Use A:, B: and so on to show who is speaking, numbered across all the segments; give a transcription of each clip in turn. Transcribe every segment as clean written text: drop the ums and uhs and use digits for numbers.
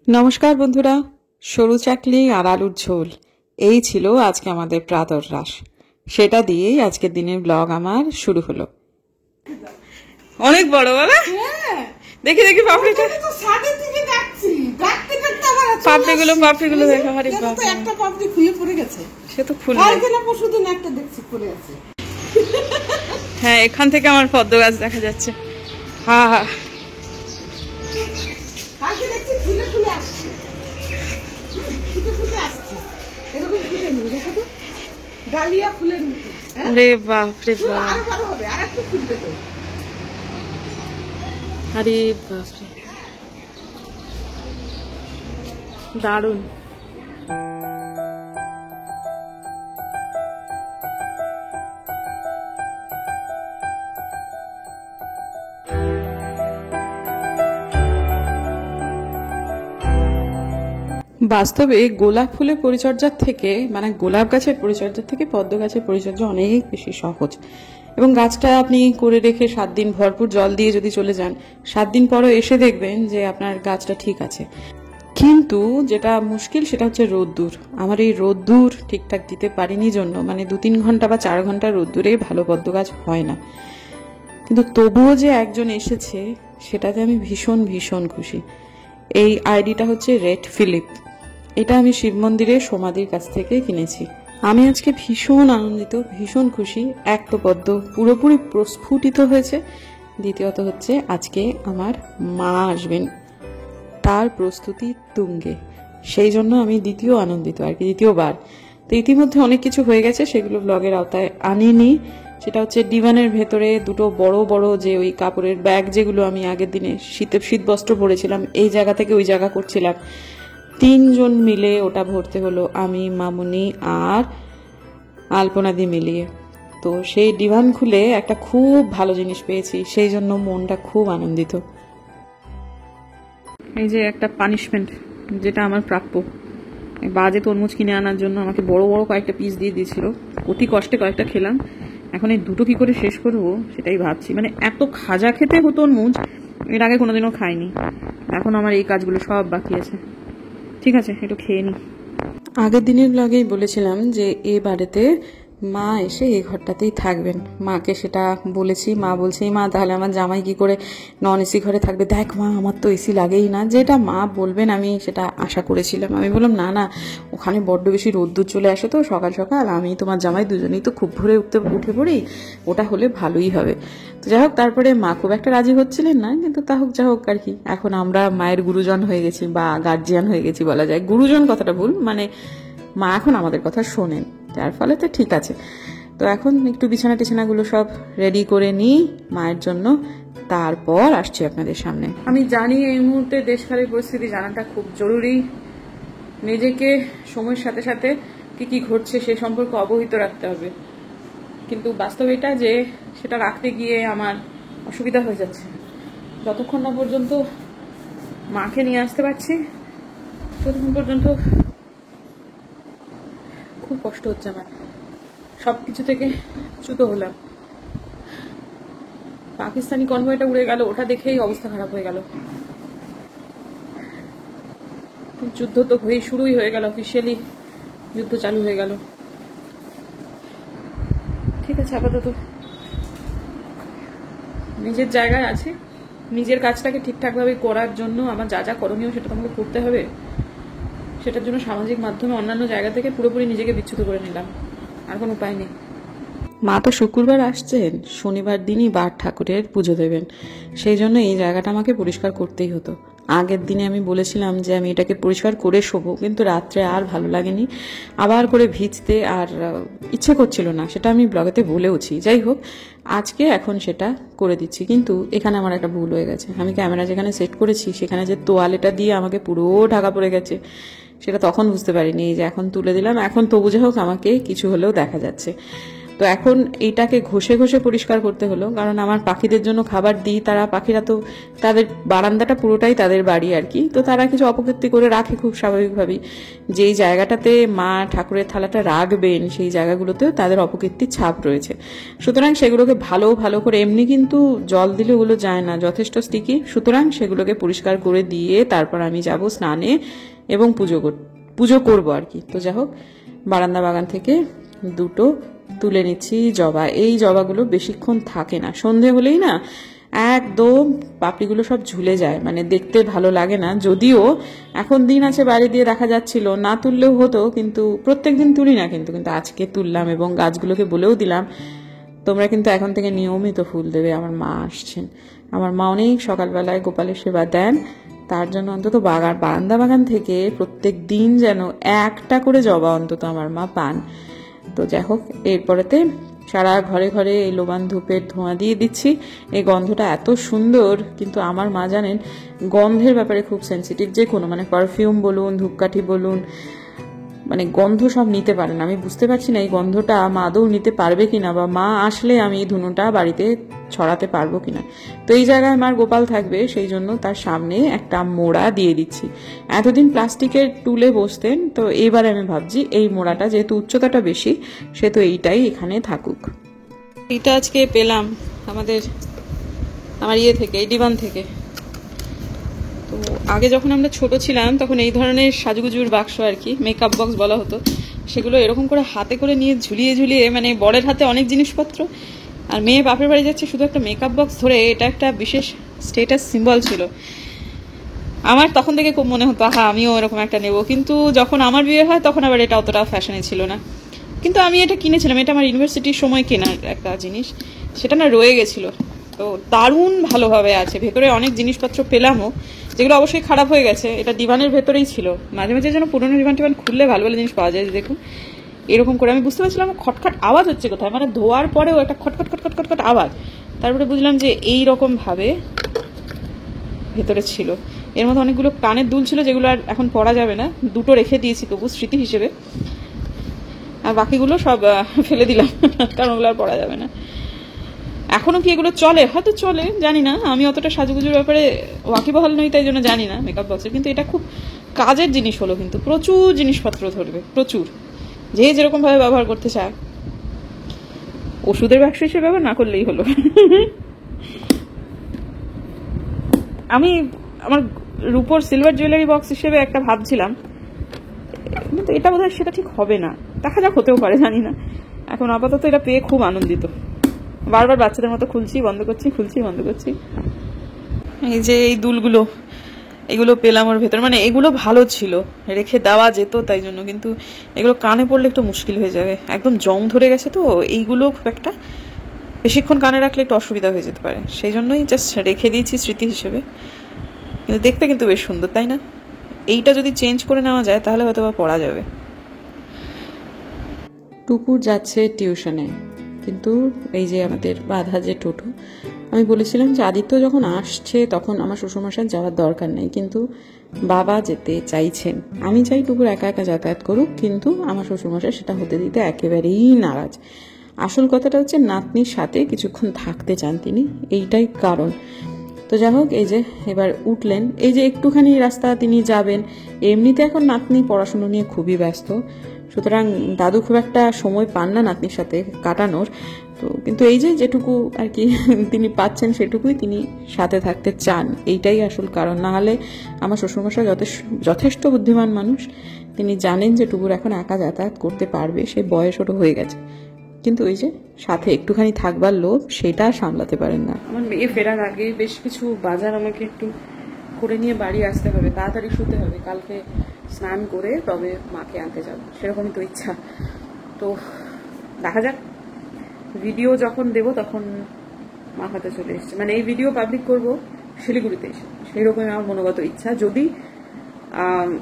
A: নমস্কার বন্ধুরা, সরু চাকলি আর আলুর ঝোল এই ছিল আজকে আমাদের প্রাতর রাস। সেটা দিয়েই আজকের দিনের ব্লগ আমার শুরু হলো। অনেক বড় বলা, দেখি দেখি পাপড়িটা, পাপড়িগুলো দেখা। আরে বাবা,
B: একটা পাপড়ি খুলে পড়ে গেছে।
A: সে তো খুলে
B: পরশুদিন একটা দেখছি পড়ে আছে।
A: হ্যাঁ, এখান থেকে আমার পদ্ম গাছ দেখা যাচ্ছে। হ্যাঁ হ্যাঁ, আরে বাপ রে বাপ, আরে বাপ রে, দারুণ। বাস্তবে গোলাপ ফুলের পরিচর্যার থেকে, মানে গোলাপ গাছের পরিচর্যার থেকে পদ্ম গাছের পরিচর্যা অনেক বেশি সহজ। এবং গাছটা আপনি করে রেখে 7 দিন ভরপুর জল দিয়ে যদি চলে যান, 7 দিন পরও এসে দেখবেন যে আপনার গাছটা ঠিক আছে। কিন্তু যেটা মুশকিল সেটা হচ্ছে রোদ্দুর। আমার এই রোদ্দুর ঠিকঠাক দিতে পারিনি জন্য, মানে 2-3 ঘন্টা বা 4 ঘন্টা রোদ্দুরে ভালো পদ্ম গাছ হয় না। কিন্তু তবুও যে একজন এসেছে সেটাতে আমি ভীষণ ভীষণ খুশি। এই আইডিটা হচ্ছে রেড ফিলিপ। এটা আমি শিব মন্দিরের সমাধির কাছ থেকে কিনেছি। আমি আজকে ভীষণ আনন্দিত, ভীষণ খুশি। এক তো পদ্ম পুরোপুরি প্রস্ফুটিত হয়েছে, দ্বিতীয়ত হচ্ছে আজকে আমার মা আসবেন, তার প্রস্তুতি তুঙ্গে। সেই জন্য আমি দ্বিতীয় আনন্দিত আর কি, দ্বিতীয়বার। তো ইতিমধ্যে অনেক কিছু হয়ে গেছে, সেগুলো ব্লগের আওতায় আনিনি। সেটা হচ্ছে ডিভানের ভেতরে দুটো বড় বড় যে ওই কাপড়ের ব্যাগ, যেগুলো আমি আগের দিনে শীত বস্ত্র পরেছিলাম, এই জায়গা থেকে ওই জায়গা করছিলাম, 3 জন মিলে ওটা ভরতে হলো, আমি, মামুনি আর আলপনাদি মিলিয়ে। তো সেই ডিভান খুলে একটা খুব ভালো জিনিস পেয়েছি, সেই জন্য মনটা খুব আনন্দিত। এই যে একটা পানিশমেন্ট যেটা আমার প্রাপ্য, বাজে তরমুজ কিনে আনার জন্য আমাকে বড় বড় কয়েকটা পিস দিয়ে দিয়েছিল, অতি কষ্টে কয়েকটা খেলাম। এখন এই দুটো কি করে শেষ করবো সেটাই ভাবছি। মানে এত খাজা খেতে হতো তরমুজ, এর আগে কোনোদিনও খাইনি। এখন আমার এই কাজগুলো সব বাকি আছে। ঠিক আছে, একটু খেয়ে নি। আগের দিনের ব্লগেই বলেছিলাম যে এ বাড়িতে মা এসে এই ঘরটাতেই থাকবেন। মাকে সেটা বলেছি, মা বলছে মা তাহলে আমার জামাই কি করে নন এসি ঘরে থাকবে? দেখ মা, আমার তো এসি লাগেই না। যেটা মা বলবেন আমি সেটা আশা করেছিলাম। আমি বললাম না না, ওখানে বড্ড বেশি রোদ্দুর চলে আসে, তো সকাল সকাল আমি তোমার জামাই দুজনেই তো খুব ভোরে উঠে পড়ি, ওটা হলে ভালোই হবে। তো যাই হোক, তারপরে মা খুব একটা রাজি হচ্ছিলেন না, কিন্তু তা হোক যা হোক আর কি। এখন আমরা মায়ের গুরুজন হয়ে গেছি বা গার্জিয়ান হয়ে গেছি বলা যায়। গুরুজন কথাটা ভুল, মানে মা এখন আমাদের কথা শোনেন, যার ফলে তো ঠিক আছে। তো এখন একটু বিছানা টিছানাগুলো সব রেডি করে নিই মায়ের জন্য, তারপর আসছি আপনাদের সামনে। আমি জানি এই মুহূর্তে দেশকালের পরিস্থিতি জানাটা খুব জরুরি, নিজেকে সময়ের সাথে সাথে কি কি ঘটছে সে সম্পর্কে অবহিত রাখতে হবে। কিন্তু বাস্তব এটা যে সেটা রাখতে গিয়ে আমার অসুবিধা হয়ে যাচ্ছে। যতক্ষণ না পর্যন্ত মাকে নিয়ে আসতে পারছি ততক্ষণ পর্যন্ত খুব কষ্ট হচ্ছে আমার। সবকিছু থেকে চ্যুত হলাম। পাকিস্তানি কনভয়টা উড়ে গেল, ওটা দেখেই অবস্থা খারাপ হয়ে গেল। যুদ্ধ তো শুরুই হয়ে গেল, অফিসিয়ালি যুদ্ধ চালু হয়ে গেল। ঠিক আছে, আপাতত নিজের জায়গায় আছে। নিজের কাজটাকে ঠিকঠাকভাবে করার জন্য আমার যা যা করণীয় সেটা তো আমাকে করতে হবে। সেটার জন্য সামাজিক মাধ্যমে অন্যান্য জায়গা থেকে পুরোপুরি নিজেকে বিচ্যুত করে নিলাম, আর কোনো উপায় নেই। মা তো শুক্রবার আসছেন, শনিবার দিনই বার ঠাকুরের পুজো দেবেন, সেই জন্য এই জায়গাটা আমাকে পরিষ্কার করতেই হতো। আগের দিনে আমি বলেছিলাম যে আমি এটাকে পরিষ্কার করে শোবো, কিন্তু রাত্রে আর ভালো লাগেনি আবার করে ভিজতে, আর ইচ্ছে করছিল না, সেটা আমি ব্লগেতে বলেওছি। যাই হোক, আজকে এখন সেটা করে দিচ্ছি। কিন্তু এখানে আমার একটা ভুল হয়ে গেছে। আমি ক্যামেরা যেখানে সেট করেছি সেখানে যে তোয়ালেটা দিয়ে আমাকে পুরো ঢাকা পড়ে গেছে, সেটা তখন বুঝতে পারিনি। এই যে এখন তুলে দিলাম, এখন তবু যাই হোক আমাকে কিছু হলেও দেখা যাচ্ছে। তো এখন এইটাকে ঘষে ঘষে পরিষ্কার করতে হলো, কারণ আমার পাখিদের জন্য খাবার দিই, তারা পাখিরা তো তাদের বারান্দাটা পুরোটাই তাদের বাড়ি আর কি, তো তারা কিছু অপকীর্তি করে রাখে খুব স্বাভাবিকভাবেই। যেই জায়গাটাতে মা ঠাকুরের থালাটা রাখবেন সেই জায়গাগুলোতেও তাদের অপকীর্তির ছাপ রয়েছে। সুতরাং সেগুলোকে ভালো ভালো করে, এমনি কিন্তু জল দিলে ওগুলো যায় না, যথেষ্ট স্টিকি, সুতরাং সেগুলোকে পরিষ্কার করে দিয়ে তারপর আমি যাব স্নানে এবং পুজো করবো আর কি। তো যাই হোক, বারান্দা বাগান থেকে দুটো তুলে নিচ্ছি জবা। এই জবাগুলো বেশিক্ষণ থাকে না, সন্ধে হলেই না একদম পাপড়িগুলো সব ঝুলে যায়, মানে দেখতে ভালো লাগে না। যদিও এখন দিন আছে বাইরে দিয়ে দেখা যাচ্ছিল, না তুললেও হতো, কিন্তু প্রত্যেকদিন তুলি না, কিন্তু আজকে তুললাম এবং গাছগুলোকে বলেও দিলাম তোমরা কিন্তু এখন থেকে নিয়মিত ফুল দেবে। আমার মা আসছেন, আমার মা অনেক সকালবেলায় গোপালের সেবা দেন, তার জন্য অন্তত বারান্দা বাগান থেকে প্রত্যেক দিন যেন একটা করে জবা অন্তত আমার মা পান। তো যাই হোক, এরপরেতে সারা ঘরে ঘরে এই লোবান ধূপের ধোঁয়া দিয়ে দিচ্ছি। এই গন্ধটা এত সুন্দর, কিন্তু আমার মা জানেন গন্ধের ব্যাপারে খুব সেন্সিটিভ, যে কোনো মানে পারফিউম বলুন, ধূপকাঠি বলুন, মানে গন্ধ সব নিতে পারেন। আমি বুঝতে পারছি না এই গন্ধটা মা আদৌ নিতে পারবে কিনা, বা মা আসলে আমি এই ধুনোটা বাড়িতে ছড়াতে পারবো কিনা। তো এই জায়গায় আমার গোপাল থাকবে, সেই জন্য তার সামনে একটা মোড়া দিয়ে দিচ্ছি। এতদিন প্লাস্টিকের টুলে বসতেন, তো এবার আমি ভাবছি এই মোড়াটা যেহেতু উচ্চতাটা বেশি, সেহেতু এইটাই এখানে থাকুক। এইটা আজকে পেলাম আমার থেকে, এই ডিবান থেকে। তো আগে যখন আমরা ছোট ছিলাম তখন এই ধরনের সাজুগুজুর বাক্স আর কি, মেকআপ বক্স বলা হতো, সেগুলো এরকম করে হাতে করে নিয়ে ঝুলিয়ে ঝুলিয়ে, মানে বরের হাতে অনেক জিনিসপত্র আর মেয়ে বাপের বাড়ি যাচ্ছে শুধু একটা মেকআপ বক্স ধরে, এটা একটা বিশেষ স্টেটাস সিম্বল ছিল। আমার তখন থেকে খুব মনে হতো আমিও এরকম একটা নেব, কিন্তু যখন আমার বিয়ে হয় তখন আবার এটা অতটা ফ্যাশনে ছিল না। কিন্তু আমি এটা কিনেছিলাম, এটা আমার ইউনিভার্সিটির সময় কেনার একটা জিনিস, সেটা না রয়ে গেছিল। তো দারুণ ভালোভাবে আছে, ভেতরে অনেক জিনিসপত্র পেলামও, যেগুলো অবশ্যই খারাপ হয়ে গেছে। এটা ডিবানের ভেতরেই ছিল। মাঝে মাঝে যেন পুরোনো ডিবান খুললে ভালো ভালো জিনিস পাওয়া যায়। দেখুন এরকম করে আমি বুঝতে পারছিলাম খটখট আওয়াজ হচ্ছে কোথায়, মানে ধোয়ার পরেও একটা খটখট খটখট খটখট আওয়াজ। তারপরে বুঝলাম যে এই রকম ভাবে ভেতরে ছিল। এর মধ্যে অনেকগুলো কানের দুল ছিল, যেগুলো আর এখন পরা যাবে না, দুটো রেখে দিয়েছি তবু স্মৃতি হিসেবে, আর বাকিগুলো সব ফেলে দিলাম, কারণ ওগুলো আর পরা যাবে না। এখনো কি এগুলো চলে? হয়তো চলে, জানি না, আমি অতটা সাজুগুজুর ব্যাপারে ওয়াকিবহাল নই, তাই জন্য জানি না মেকআপ বক্সের। কিন্তু এটা খুব কাজের জিনিস হলো, কিন্তু প্রচুর জিনিসপত্র ধরবে, প্রচুর, যে যেরকম ভাবে ব্যবহার করতে চায়। ওষুধের ব্যবসা হিসেবে ব্যবহার না করলেই হলো। আমি আমার রূপোর সিলভার জুয়েলারি বক্স হিসেবে একটা ভাবছিলাম, কিন্তু এটা বোধহয় সেটা ঠিক হবে না, দেখা যাক, হতেও পারে, জানি না। এখন আপাতত এটা পেয়ে খুব আনন্দিত। বারবার বাচ্চাদের মতো খুলছি বন্ধ করছি, খুলছি বন্ধ করছি। এই যে এই দুলগুলো, এগুলো পেলাম ওর ভেতর, মানে এগুলো ভালো ছিল, রেখে দেওয়া যেত তাই জন্য, কিন্তু এগুলো কানে পড়লে একটু মুশকিল হয়ে যাবে, একদম জং ধরে গেছে। তো এইগুলো খুব একটা বেশিক্ষণ কানে রাখলে একটু অসুবিধা হয়ে যেতে পারে, সেই জন্যই জাস্ট রেখে দিয়েছি স্মৃতি হিসেবে। কিন্তু দেখতে কিন্তু বেশ সুন্দর, তাই না? এইটা যদি চেঞ্জ করে নেওয়া যায় তাহলে হয়তো বা পড়া যাবে। টুকুর যাচ্ছে টিউশনে, কিন্তু এই যে আমাদের বাধা যে টোটো, আমি বলেছিলাম যে আদিত্য যখন আসছে তখন আমার শ্বশুরমশাই যাওয়ার দরকার নেই, কিন্তু বাবা যেতে চাইছেন। আমি চাই টুকুর একা একা যাতায়াত করুক, কিন্তু আমার শ্বশুরমশাই সেটা হতে দিতে একেবারেই নারাজ। আসল কথাটা হচ্ছে নাতনির সাথে কিছুক্ষণ থাকতে চান তিনি, এইটাই কারণ। তো যাই হোক, এই যে এবার উঠলেন, এই যে একটুখানি রাস্তা তিনি যাবেন। এমনিতে এখন নাতনি পড়াশুনো নিয়ে খুবই ব্যস্ত, সুতরাং দাদু খুব একটা সময় পান না নাতনির সাথে কাটানোর। তো কিন্তু এই যে যেটুকু আর কি তিনি পাচ্ছেন, সেটুকুই তিনি সাথে থাকতে চান, এইটাই আসল কারণ। না হলে আমার শ্বশুরমশাই যথেষ্ট বুদ্ধিমান মানুষ, তিনি জানেন যে টুকুর এখন একা যাতায়াত করতে পারবে, সে বয়স ওটা হয়ে গেছে, কিন্তু ওই যে সাথে একটুখানি থাকবার লোভ, সেটা সামলাতে পারেন না। আমার মেয়ে ফেরার আগে বেশ কিছু বাজার আমাকে একটু করে নিয়ে বাড়ি আসতে হবে, তাড়াতাড়ি শুতে হবে, কালকে স্নান করে তবে মাকে আনতে যাব, সেরকমই তো ইচ্ছা। তো দেখা যাক, ভিডিও যখন দেব তখন মা হাতে চলে এসছে, মানে এই ভিডিও পাবলিক করব শিলিগুড়িতে এসে, সেইরকমই আমার মনোগত ইচ্ছা। যদি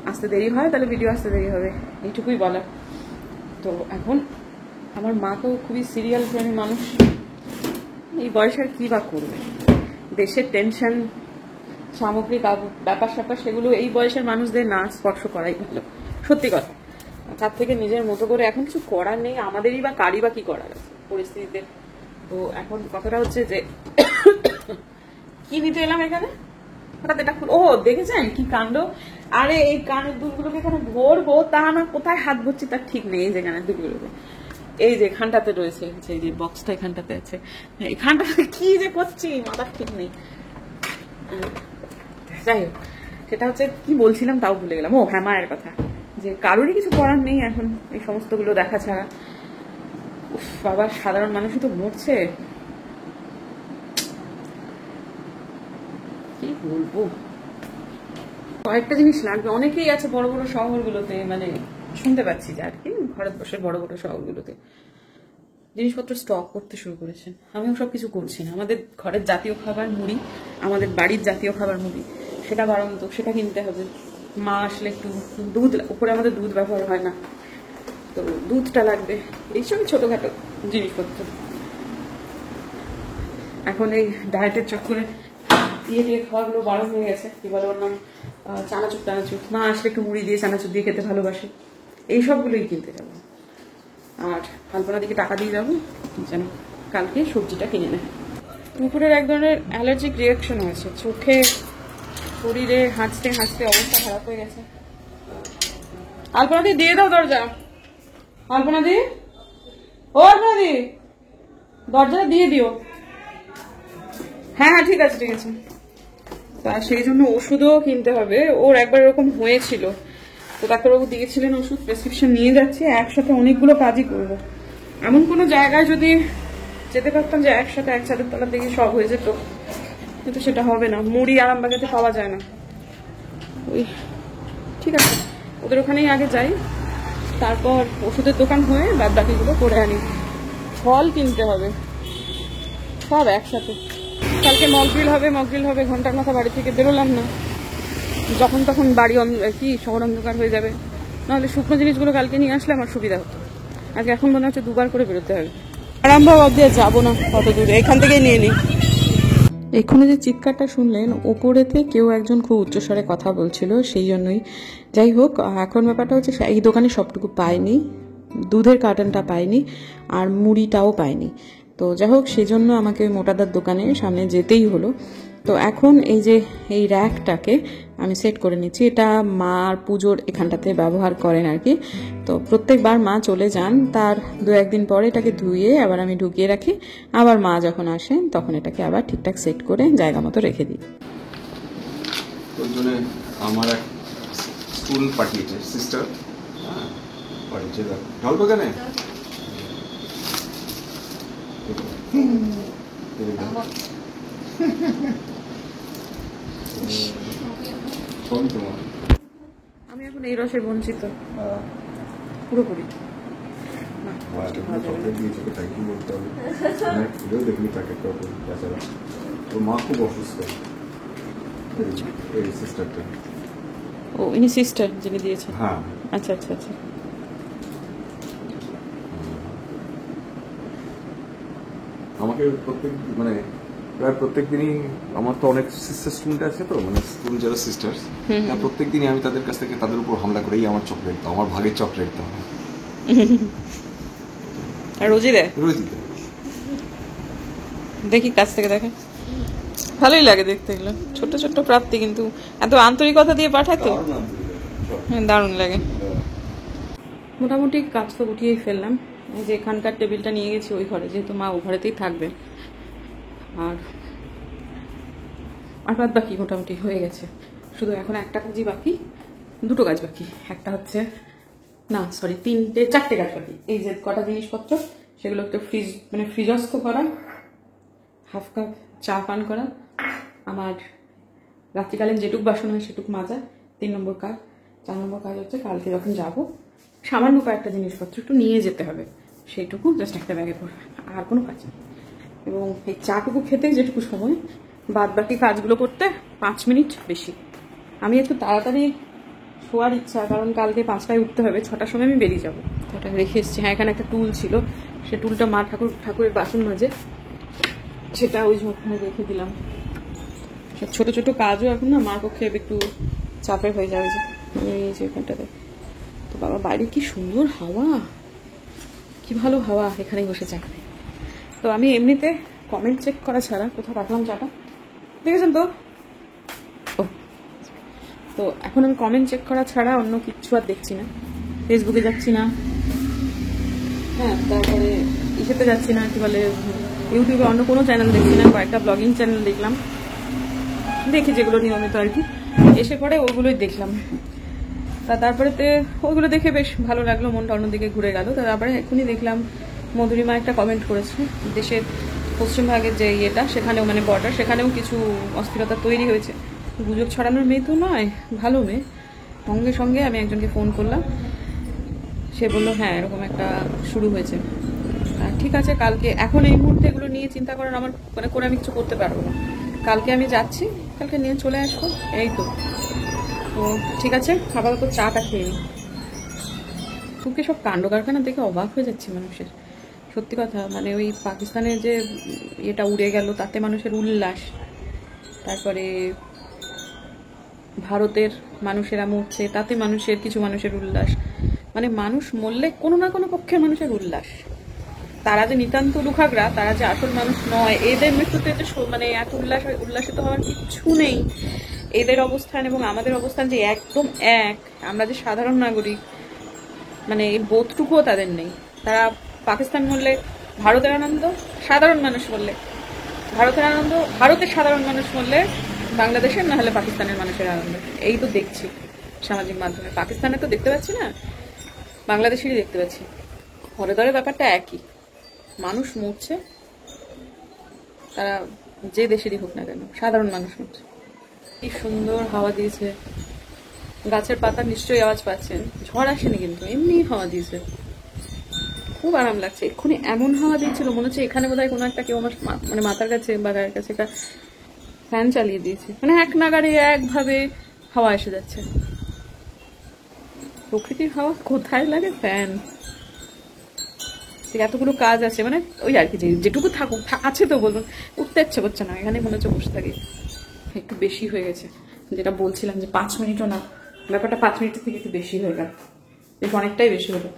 A: আসতে দেরি হয় তাহলে ভিডিও আসতে দেরি হবে, এইটুকুই বলার। তো এখন আমার মা তো খুবই সিরিয়াল প্রেমী মানুষ, এই বয়সে আর কি বা করবে, দেশের টেনশন, সামগ্রিক ব্যাপার স্যাপার, সেগুলো এই বয়সের মানুষদের না স্পর্শ করাই ভালো, সত্যি কথা। তার থেকে নিজের মতো করে এখন কিছু করার নেই, আমাদেরই বা কারি বা কি করার আছে, পরিস্থিতিতে। তো এখন কথাটা হচ্ছে যে কি নিতে এলাম এখানে হঠাৎ এটা ও দেখেছেন কি কাণ্ড। আরে এই কানের দুলগুলোকে এখানে ভরবো তা না কোথায় হাত ভরছি তার ঠিক নেই। এই যে কানের দুলগুলোকে এই যে এখানটাতে রয়েছে, এই যে বক্সটা এখানটাতে আছে, এখানটাতে কি যে করছি মাথার ঠিক নেই। যাই হোক, সেটা হচ্ছে কি বলছিলাম তাও ভুলে গেলাম। ও হ্যাঁ, মায়ের কথা, যে কারোরই কিছু করার নেই এখন এই সমস্তগুলো দেখা ছাড়া। বাবা, সাধারণ মানুষই তো মরছে, কি বলবো। কয়েকটা জিনিস লাগবে, অনেকেই আছে বড় বড় শহরগুলোতে, মানে শুনতে পাচ্ছি যে আর কি ভারতবর্ষের বড় বড় শহরগুলোতে জিনিসপত্র স্টক করতে শুরু করেছেন। আমিও সবকিছু করছি না। আমাদের ঘরের জাতীয় খাবার মুড়ি, আমাদের বাড়ির জাতীয় খাবার মুড়ি, সেটা বারন্ত, সেটা কিনতে হবে। মা আসলে একটু দুধ, উপরে আমাদের দুধ ব্যবহার হয় না, তো দুধটা লাগবে। এইসবই ছোটখাটো জিনিসপত্র। এখন এই ডায়েটের চক্করে দিয়ে খাওয়াগুলো বারণ হয়ে গেছে। কি বলে ওর নাম, চানাচুর টানাচুর। মা আসলে একটু মুড়ি দিয়ে চানাচুর দিয়ে খেতে ভালোবাসে, এই সবগুলোই কিনতে যাবো। আর আলপনার দিকে টাকা দিয়ে যাবো যেন কালকে সবজিটা কিনে নেয়। দুপুরের এক ধরনের অ্যালার্জিক রিয়াকশন হয়েছে, চোখে শরীরে হাঁচতে হাঁচতে অবস্থা খারাপ হয়ে গেছে। আলপনা দি দিয়ে দাও দরজা। আলপনা দি, ও আলপনা দি, দরজাটা দিয়ে দিও। হ্যাঁ হ্যাঁ, ঠিক আছে ঠিক আছে। তা সেই জন্য ওষুধও কিনতে হবে। ওর একবার এরকম হয়েছিল, তো ডাক্তারবাবু দিয়েছিলেন ওষুধ, প্রেসক্রিপশন নিয়ে যাচ্ছি। একসাথে অনেকগুলো কাজই করবো। এমন কোনো জায়গায় যদি যেতে পারতাম যে একসাথে এক ছাদের তলার দিকে সব হয়ে যেত, কিন্তু সেটা হবে না। মুড়ি আরামবাগেতে পাওয়া যায় না। ওই ঠিক আছে, ওদের ওখানেই আগে যাই, তারপর ওষুধের দোকান হয়ে বাদ বাকিগুলো করে আনি। ফল কিনতে হবে, সব একসাথে। কালকে মকড্রিল হবে, ঘন্টার মাথা বাড়ি থেকে বেরোলাম না, যখন তখন বাড়ি কি শহর অন্ধকার হয়ে যাবে। নাহলে শুকনো জিনিসগুলো কালকে নিয়ে আসলে আমার সুবিধা হতো। আজকে এখন মনে হচ্ছে দুবার করে বেরোতে হবে। আরামবাগ অব্দি যাবো না, কত দূরে, এখান থেকেই নিয়ে নিই। এক্ষুনি যে চিৎকারটা শুনলেন, ওপরেতে কেউ একজন খুব উচ্চস্বরে কথা বলছিল, সেই জন্যই। যাই হোক, এখন ব্যাপারটা হচ্ছে এই দোকানে সবটুকু পাইনি, দুধের কার্টনটা পাইনি, আর মুড়িটাও পাইনি। তো যাই হোক, সেই জন্য আমাকে ওই মোটাদার দোকানে সামনে যেতেই হলো। তো এখন এই যে এই র্যাকটাকে আমি সেট করে নিচ্ছি। এটা মার পুজোর এখানটাতে ব্যবহার করেন আর কি। তো প্রত্যেকবার মা চলে যান, তার 2-1 দিন পরে এটাকে ধুয়ে আবার আমি ঢুকিয়ে রাখি। আবার মা যখন আসেন তখন এটাকে আবার ঠিকঠাক সেট করে জায়গা মতো রেখে দিই।
C: ওই জন্য আমার এক স্কুল পাঠিয়েছে, সিস্টার পাঠিয়েছে। ঢাল বাগানে
A: আমি এখন এই রসে বঞ্চিত পুরোপুরি।
C: মা খুব অসুস্থ, এই সিস্টারটা।
A: ও, ইনি সিস্টার যিনি দিয়েছেন?
C: হ্যাঁ।
A: আচ্ছা আচ্ছা আচ্ছা।
C: আমাকে প্রায় প্রত্যেক দিনই, আমার তো অনেক সিস্টার স্টুডেন্ট আছে, তো মানে স্কুল যারা সিস্টার্স, প্রত্যেক দিনই আমি তাদের কাছ থেকে তাদের উপর হামলা করেই আমার চকলেট দাও, আমার ভাগের চকলেট দাও।
A: রোজই দেয়?
C: রোজই দেয়।
A: দেখি কাছ থেকে দেখে, ভালোই লাগে দেখতে এগুলো, ছোট্ট ছোট্ট প্রাপ্তি, কিন্তু এত আন্তরিকতা দিয়ে পাঠায় তো, দারুণ লাগে। মোটামুটি কাজ তো উঠিয়েই ফেললাম। এই যে এখানকার টেবিলটা নিয়ে গেছি ওই ঘরে, যেহেতু মা ও ঘরেতেই থাকবে। আর বাদ বাকি মোটামুটি হয়ে গেছে। শুধু এখন একটা কাজই বাকি, দুটো কাজ বাকি। একটা হচ্ছে, না সরি, 4টে কাজ বাকি। এই যে কটা জিনিসপত্র, সেগুলো একটু ফ্রিজস্থ করা, হাফ কাপ চা পান করা, আমার রাত্রিকালীন যেটুক বাসন হয় সেটুক মাজা, 3 নম্বর কাজ। 4 নম্বর কাজ হচ্ছে কালকে যখন যাবো সামান্য কয়েকটা জিনিসপত্র একটু নিয়ে যেতে হবে, সেইটুকু জাস্ট একটা ব্যাগে পড়বে, আর কোনো কাজ নেই। এবং এই চাটুকু খেতে যেটুকু সময়, বাদ বাকি কাজগুলো করতে 5 মিনিট বেশি। আমি একটু তাড়াতাড়ি শোয়ার ইচ্ছা, কারণ কালকে 5টায় উঠতে হবে, 6টার সময় আমি বেরিয়ে যাবো। ওটা রেখে এসেছি। হ্যাঁ, এখানে একটা টুল ছিল, সে টুলটা মা ঠাকুরের বাসন মাঝে, সেটা ওই ওখানে রেখে দিলাম। ছোট ছোট কাজও এখন না মার পক্ষে একটু চাপের হয়ে যাবে, এই যে এখানটাতে। তো বাবা, বাইরে কি সুন্দর হাওয়া, কি ভালো হাওয়া, এখানেই বসে চা খাই। তো আমি এমনিতে কমেন্ট চেক করা ছাড়া কোথাও রাখলাম চাটা, দেখেছেন তো? ও, তো এখন আমি কমেন্ট চেক করা ছাড়া অন্য কিচ্ছু আর দেখছি না। ফেসবুকে যাচ্ছি না, হ্যাঁ, তারপরে ইসেতে যাচ্ছি না, কি বলে, ইউটিউবে অন্য কোনো চ্যানেল দেখছি না। কয়েকটা ব্লগিং চ্যানেল দেখলাম, দেখি যেগুলো নিয়মিত আর কি, এসে পরে ওগুলোই দেখলাম। তারপরে ওইগুলো দেখে বেশ ভালো লাগলো, মনটা অন্যদিকে ঘুরে গেল। তারপরে এখনই দেখলাম মধুরিমা একটা কমেন্ট করেছে, দেশের পশ্চিমভাগের যে ইয়েটা, সেখানেও মানে বর্ডার, সেখানেও কিছু অস্থিরতা তৈরি হয়েছে। গুজব ছড়ানোর মেয়ে তো নয়, ভালো মেয়ে। সঙ্গে সঙ্গে আমি একজনকে ফোন করলাম, সে বললো হ্যাঁ এরকম একটা শুরু হয়েছে। ঠিক আছে, কালকে, এখন এই মুহূর্তে এগুলো নিয়ে চিন্তা করার আমার মানে করে আমি কিছু করতে পারবো না। কালকে আমি যাচ্ছি, কালকে নিয়ে চলে আসবো, এই তো। তো ঠিক আছে, আপাতত চাটা খেয়ে নিই। তোকে সব কাণ্ড কারখানা দেখে অবাক হয়ে যাচ্ছে মানুষের, সত্যি কথা। মানে ওই পাকিস্তানের যে এটা উড়ে গেল, তাতে মানুষের উল্লাস, তারপরে ভারতের মানুষেরা মরছে, তাতে কিছু মানুষের উল্লাস। মানে মানুষ মরলে কোনো না কোনো পক্ষের মানুষের উল্লাস। তারা যে নিতান্ত লুখাগড়া, তারা যে আসল মানুষ নয়, এদের মৃত্যুতে যে মানে এত উল্লাসিত হওয়ার কিছু নেই। এদের অবস্থান এবং আমাদের অবস্থান যে একদম এক, আমরা যে সাধারণ নাগরিক, মানে এই বোধটুকুও তাদের নেই। তারা পাকিস্তান মরলে ভারতের আনন্দ, সাধারণ মানুষ মরলে ভারতের আনন্দ, ভারতের সাধারণ মানুষ মরলে বাংলাদেশের, না হলে পাকিস্তানের মানুষের আনন্দ। এই তো দেখছি সামাজিক মাধ্যমে। পাকিস্তানে তো দেখতে পাচ্ছি না, বাংলাদেশেরই দেখতে পাচ্ছি। ঘরে ধরে ব্যাপারটা একই, মানুষ মরছে, তারা যে দেশেরই হোক না কেন, সাধারণ মানুষ মরছে। কি সুন্দর হাওয়া দিয়েছে, গাছের পাতা নিশ্চয়ই আওয়াজ পাচ্ছেন, ঝড় আসেনি কিন্তু এমনি হাওয়া দিয়েছে, খুব আরাম লাগছে। এক্ষুনি এমন হাওয়া দিয়েছিল, মনে হচ্ছে এখানে বোধহয় কোনো একটা কেউ আমার মানে মাথার কাছে বা গায়ের কাছে একটা ফ্যান চালিয়ে দিয়েছে, মানে এক নাগাড়ে একভাবে হাওয়া এসে যাচ্ছে। প্রকৃতির হাওয়া কোথায় লাগে? ফ্যান। এতগুলো কাজ আছে, মানে ওই আর কি, যেটুকু থাকুক আছে তো বলুন, উঠতে ইচ্ছে করছে না, এখানে মনে হচ্ছে বসে থাকি। একটু বেশি হয়ে গেছে, যেটা বলছিলাম যে 5 মিনিটও না, ব্যাপারটা 5 মিনিটের থেকে একটু বেশি হয়ে গেল, বেশ অনেকটাই বেশি হলো।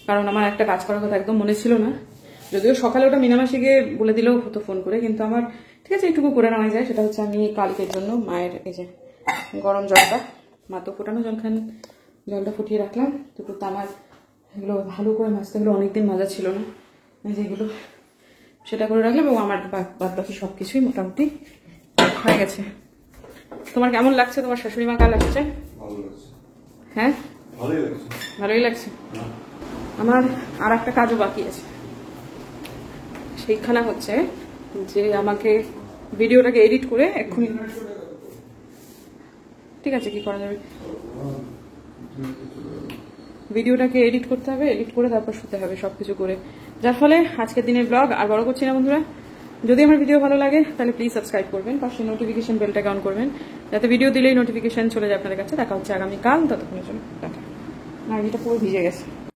A: কারণ আমার একটা কাজ করার কথা একদম মনে ছিল না, যদিও সকালে ওটা মিনামাসি গিয়ে বলে দিলেও হতো ফোন করে, কিন্তু আমার ঠিক আছে এইটুকু করে নেওয়া যায়। সেটা হচ্ছে আমি কালকের জন্য মায়ের এই যে গরম জলটা, মা তো ফোটানো জলটা ফুটিয়ে রাখলাম, দুটো তামার, এগুলো ভালো করে মাজতে গেলে অনেকদিন মাজা ছিল না, যেগুলো সেটা করে রাখলাম। এবং আমার বাদ বাকি সবকিছুই মোটামুটি হয়ে গেছে। তোমার কেমন লাগছে? তোমার শাশুড়ি মা কাল আসছে? হ্যাঁ, ভালোই লাগছে। আমার আর একটা কাজও বাকি আছে, সেইখানে হচ্ছে যে আমাকে ভিডিওটাকে এডিট করে এক্ষুনি, ঠিক আছে কি করা যাবে, ভিডিওটাকে এডিট করতে হবে, এডিট করে তারপর শুতে হবে সবকিছু করে। যার ফলে আজকের দিনের ব্লগ আর বড় করছি না বন্ধুরা। যদি আমার ভিডিও ভালো লাগে তাহলে প্লিজ সাবস্ক্রাইব করবেন, পাশে নোটিফিকেশন বেলটাকে অন করবেন, যাতে ভিডিও দিলেই নোটিফিকেশন চলে যায় আপনাদের কাছে। দেখা হচ্ছে আগামীকাল, ততক্ষণের জন্য টাটা। আর এটা পুরো ভিজে গেছে।